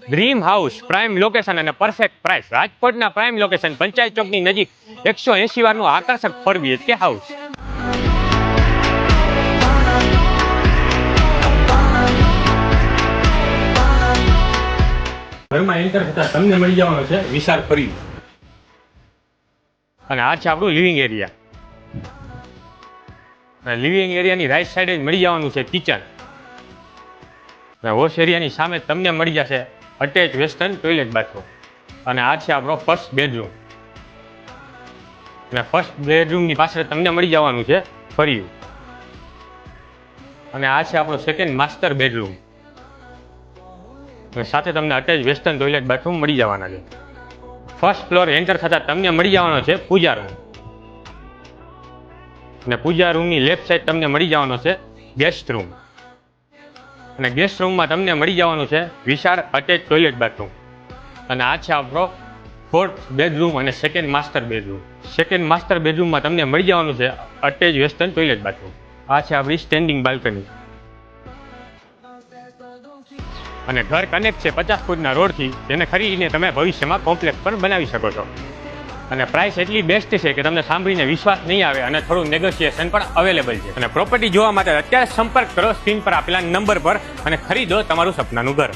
Dream house prime location અને perfect price. રાજકોટના prime location panchayat ચોકની નજીક 180 વારનું આકર્ષક 4 BHK હાઉસ. ઘરમાં એન્ટર થતા તમને મળી જવાનો છે વિશાળ ફરી, અને આ છે આપણું લિવિંગ એરિયા. લિવિંગ એરિયાની રાઈટ સાઈડે જ મળી જવાનું છે કિચન. વોશ એરિયાની સામે તમને મળી જશે અટેચ વેસ્ટર્ન ટોયલેટ બાથરૂમ. અને આ છે આપણો ફર્સ્ટ બેડરૂમ. અને ફર્સ્ટ બેડરૂમની પાછળ તમને મળી જવાનું છે ફરિયું. અને આ છે આપણો સેકન્ડ માસ્ટર બેડરૂમ. સાથે તમને અટેચ વેસ્ટર્ન ટોયલેટ બાથરૂમ મળી જવાના છે. ફર્સ્ટ ફ્લોર એન્ટર થતાં તમને મળી જવાનો છે પૂજા રૂમ. અને પૂજા રૂમની લેફ્ટ સાઈડ તમને મળી જવાનો છે ગેસ્ટ રૂમ. અને ગેસ્ટ રૂમમાં તમને મળી જવાનું છે વિશાળ અટેચ ટોયલેટ બાથરૂમ. અને આ છે આપણો ફોર્થ બેડરૂમ અને second master bedroom. Second master બેડરૂમમાં તમને મળી જવાનું છે અટેચ વેસ્ટર્ન ટોયલેટ બાથરૂમ. આ છે આપણી સ્ટેન્ડિંગ બાલ્કની. અને ઘર કનેક્ટ છે 50 ફૂટના રોડથી, જેને ખરીદીને તમે ભવિષ્યમાં કોમ્પ્લેક્સ પણ બનાવી શકો છો. અને પ્રાઇસ એટલી બેસ્ટ છે કે તમને સાંભળીને વિશ્વાસ નહીં આવે, અને થોડું નેગોશિએશન પણ અવેલેબલ છે. અને પ્રોપર્ટી જોવા માટે અત્યારે સંપર્ક કરો સ્ક્રીન પર આપેલા નંબર પર અને ખરીદો તમારું સપનાનું ઘર.